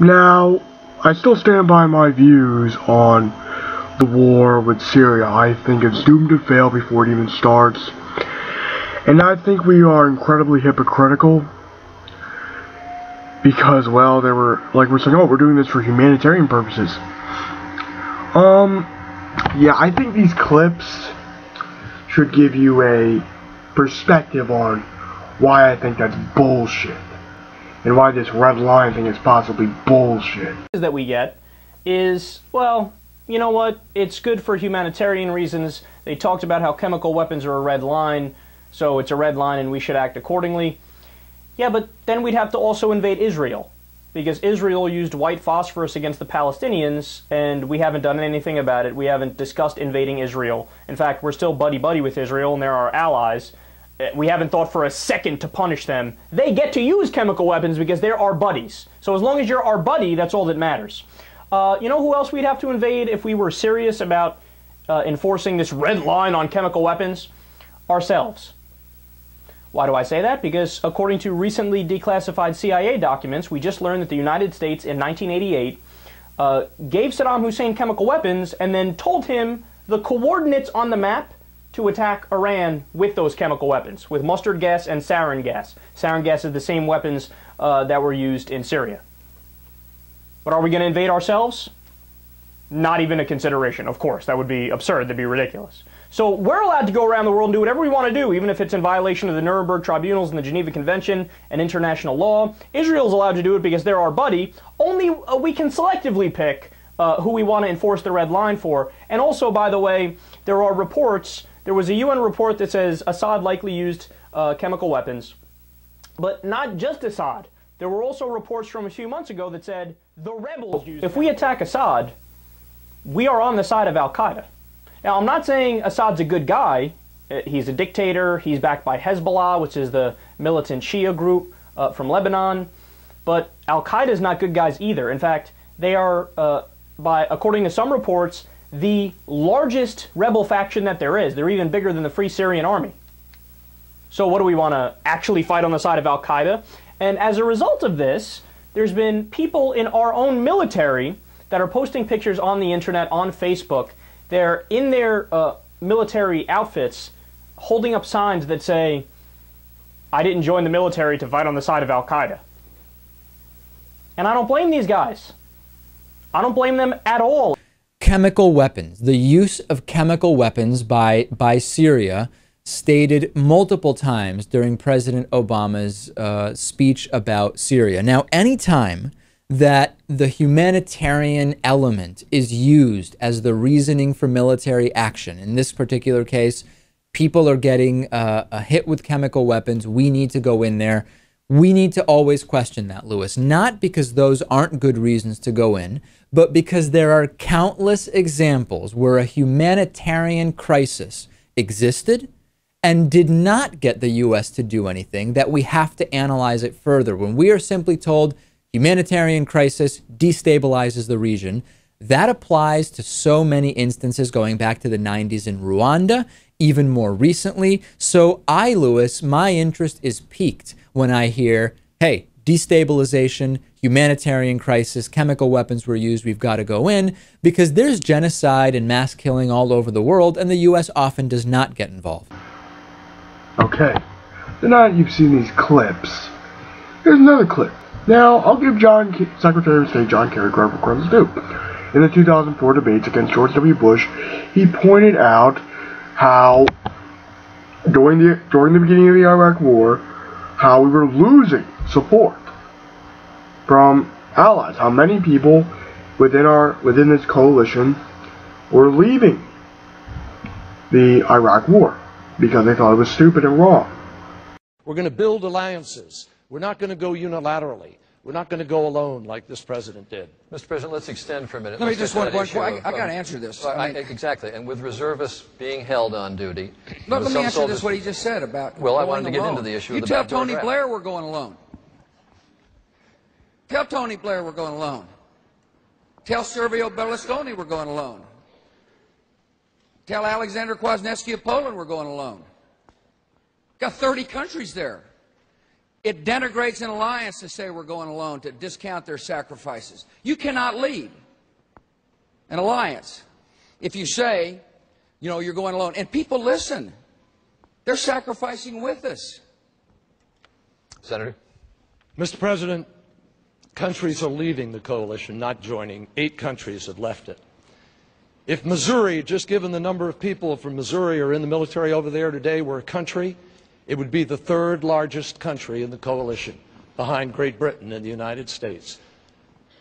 Now, I still stand by my views on the war with Syria. I think it's doomed to fail before it even starts. And I think we are incredibly hypocritical because, well, they were, like, we're saying, oh, we're doing this for humanitarian purposes. Yeah, I think these clips should give you a perspective on why I think that's bullshit. And why this red line thing is possibly bullshit. That we get is, well, you know what, it's good for humanitarian reasons. They talked about how chemical weapons are a red line, so it's a red line and we should act accordingly. Yeah, but then we'd have to also invade Israel, because Israel used white phosphorus against the Palestinians, and we haven't done anything about it. We haven't discussed invading Israel. In fact, we're still buddy-buddy with Israel, and they're our allies. We haven't thought for a second to punish them. They get to use chemical weapons because they're our buddies. So as long as you're our buddy, that's all that matters. You know who else we'd have to invade if we were serious about enforcing this red line on chemical weapons? Ourselves. Why do I say that? Because according to recently declassified CIA documents, we just learned that the United States in 1988 gave Saddam Hussein chemical weapons and then told him the coordinates on the map to attack Iran with those chemical weapons, with mustard gas and sarin gas. Sarin gas is the same weapons that were used in Syria. But are we going to invade ourselves? Not even a consideration, of course. That would be absurd. That'd be ridiculous. So we're allowed to go around the world and do whatever we want to do, even if it's in violation of the Nuremberg tribunals and the Geneva Convention and international law. Israel's allowed to do it because they're our buddy. Only we can selectively pick who we want to enforce the red line for. And also, by the way, there are reports. There was a UN report that says Assad likely used chemical weapons. But not just Assad. There were also reports from a few months ago that said the rebels used. If we attack Assad, we are on the side of Al-Qaeda. Now, I'm not saying Assad's a good guy. He's a dictator. He's backed by Hezbollah, which is the militant Shia group from Lebanon. But Al-Qaeda is not good guys either. In fact, they are, according to some reports, the largest rebel faction that there is. They're even bigger than the Free Syrian Army. So what do we want to actually fight on the side of Al-Qaeda? And as a result of this, there's been people in our own military that are posting pictures on the internet, on Facebook. They're in their military outfits holding up signs that say, I didn't join the military to fight on the side of Al-Qaeda. And I don't blame these guys. I don't blame them at all. Chemical weapons. The use of chemical weapons by Syria stated multiple times during President Obama's speech about Syria. Now, anytime that the humanitarian element is used as the reasoning for military action, in this particular case, people are getting a hit with chemical weapons, we need to go in there. We need to always question that, Lewis, not because those aren't good reasons to go in, but because there are countless examples where a humanitarian crisis existed and did not get the U.S. to do anything, that we have to analyze it further. When we are simply told humanitarian crisis destabilizes the region, that applies to so many instances going back to the 90s in Rwanda, even more recently. So Lewis, my interest is piqued when I hear, hey, destabilization, humanitarian crisis, chemical weapons were used, we've got to go in, because there's genocide and mass killing all over the world, and the U.S. often does not get involved. Okay, so now you've seen these clips. Here's another clip. Now, I'll give Secretary of State John Kerry credit for credit's due. In the 2004 debates against George W. Bush, he pointed out how during the beginning of the Iraq War, how we were losing support from allies, how many people within this coalition were leaving the Iraq War because they thought it was stupid and wrong. We're going to build alliances. We're not going to go unilaterally. We're not going to go alone like this president did. Mr. President, let's extend for a minute. Let me just one point. I got to answer this. Exactly. And with reservists being held on duty. Let me answer this, what he just said about Well, I going wanted to get alone. into the issue You of the tell backdoor Tony draft. Blair we're going alone. Tell Tony Blair we're going alone. Tell Silvio Berlusconi we're going alone. Tell Alexander Kwasniewski of Poland we're going alone. Got 30 countries there. It denigrates an alliance to say we're going alone, to discount their sacrifices. You cannot lead an alliance if you say, you know, you're going alone. And people listen. They're sacrificing with us. Senator? Mr. President, countries are leaving the coalition, not joining. 8 countries have left it. If Missouri, just given the number of people from Missouri are in the military over there today, were a country, it would be the 3rd largest country in the coalition, behind Great Britain and the United States.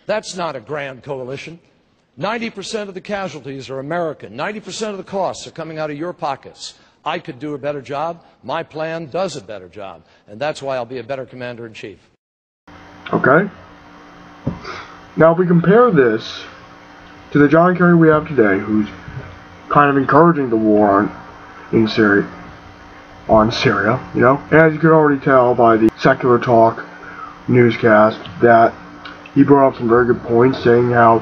That's not a grand coalition. 90% of the casualties are American. 90% of the costs are coming out of your pockets. I could do a better job. My plan does a better job. And that's why I'll be a better commander-in-chief. Okay? Now, if we compare this to the John Kerry we have today, who's kind of encouraging the war in Syria, you know, and as you can already tell by the Secular Talk newscast, that he brought up some very good points, saying how,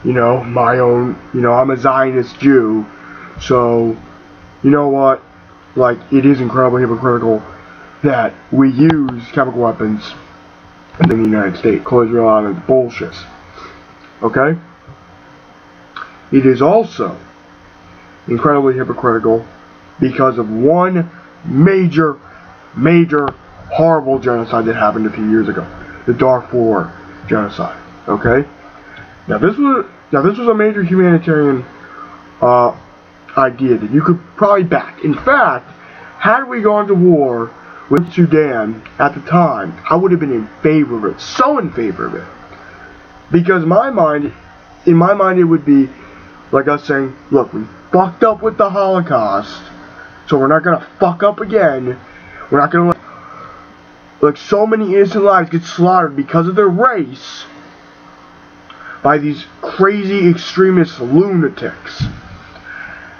you know, I'm a Zionist Jew, so, you know what, like, it is incredibly hypocritical that we use chemical weapons in the United States. Call Israel on its bullshit. Okay? It is also incredibly hypocritical because of one major horrible genocide that happened a few years ago. The Darfur genocide. Okay? Now this was a major humanitarian idea that you could probably back. In fact, had we gone to war with Sudan at the time, I would have been in favor of it. So in favor of it. Because in my mind it would be like us saying, look, we fucked up with the Holocaust, so we're not gonna fuck up again. We're not gonna let so many innocent lives get slaughtered because of their race by these crazy extremist lunatics.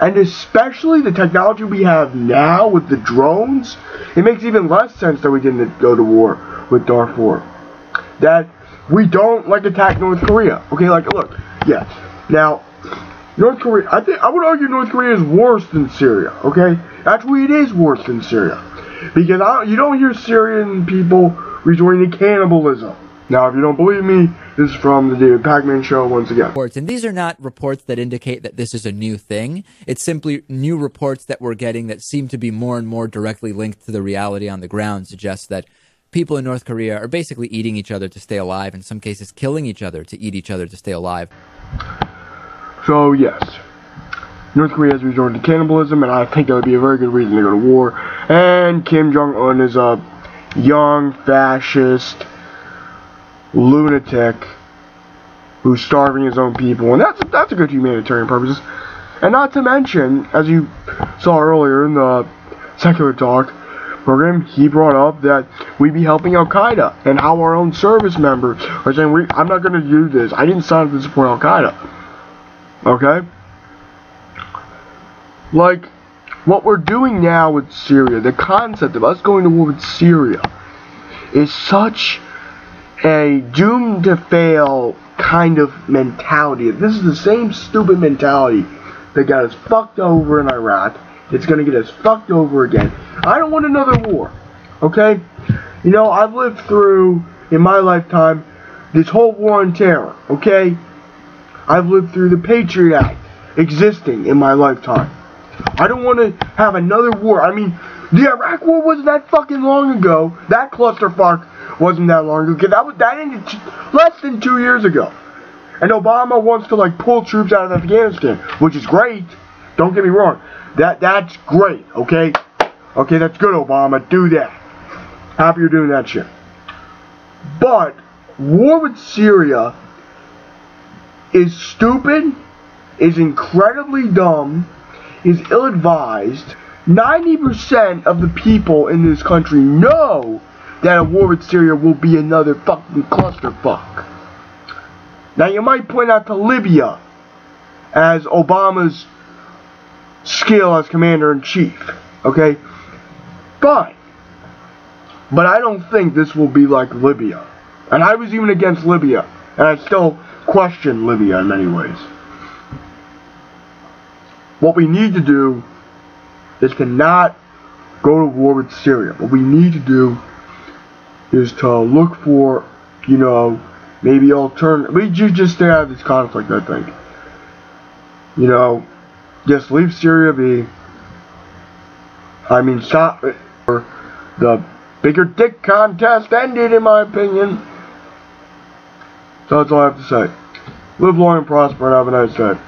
And especially the technology we have now with the drones, it makes even less sense that we didn't go to war with Darfur. That we don't, like, attack North Korea. Okay, like, look, yeah. Now, North Korea, I would argue North Korea is worse than Syria, okay? Actually, it is worse than Syria. Because you don't hear Syrian people resorting to cannibalism. Now, if you don't believe me, this is from the David Pakman Show once again. And these are not reports that indicate that this is a new thing. It's simply new reports that we're getting that seem to be more and more directly linked to the reality on the ground, suggest that people in North Korea are basically eating each other to stay alive, in some cases killing each other to eat each other to stay alive. So, yes, North Korea has resorted to cannibalism, and I think that would be a very good reason to go to war. And Kim Jong-un is a young, fascist lunatic who's starving his own people, and that's a good humanitarian purposes. And not to mention, as you saw earlier in the Secular Talk program, he brought up that we'd be helping Al-Qaeda, and how our own service members are saying, I'm not going to do this. I didn't sign up to support Al-Qaeda. Okay? Like, what we're doing now with Syria, the concept of us going to war with Syria, is such a doomed to fail kind of mentality. This is the same stupid mentality that got us fucked over in Iraq. It's going to get us fucked over again. I don't want another war. Okay? You know, I've lived through, in my lifetime, this whole war on terror. Okay? I've lived through the Patriot Act existing in my lifetime. I don't want to have another war. I mean, the Iraq war wasn't that fucking long ago. That clusterfuck wasn't that long ago. That ended less than 2 years ago. And Obama wants to, like, pull troops out of Afghanistan, which is great. Don't get me wrong. That's great, okay? Okay, that's good, Obama. Do that. Happy you're doing that shit. But war with Syria is stupid, is incredibly dumb, is ill-advised. 90% of the people in this country know that a war with Syria will be another fucking clusterfuck. Now, you might point out to Libya as Obama's skill as commander-in-chief, okay? But I don't think this will be like Libya. And I was even against Libya, and I still question Libya in many ways. What we need to do is to not go to war with Syria. What we need to do is to look for, you know, maybe we just stay out of this conflict, I think. You know, just leave Syria be. I mean, stop it. The bigger dick contest ended, in my opinion. So that's all I have to say. Live long and prosper and have a nice day.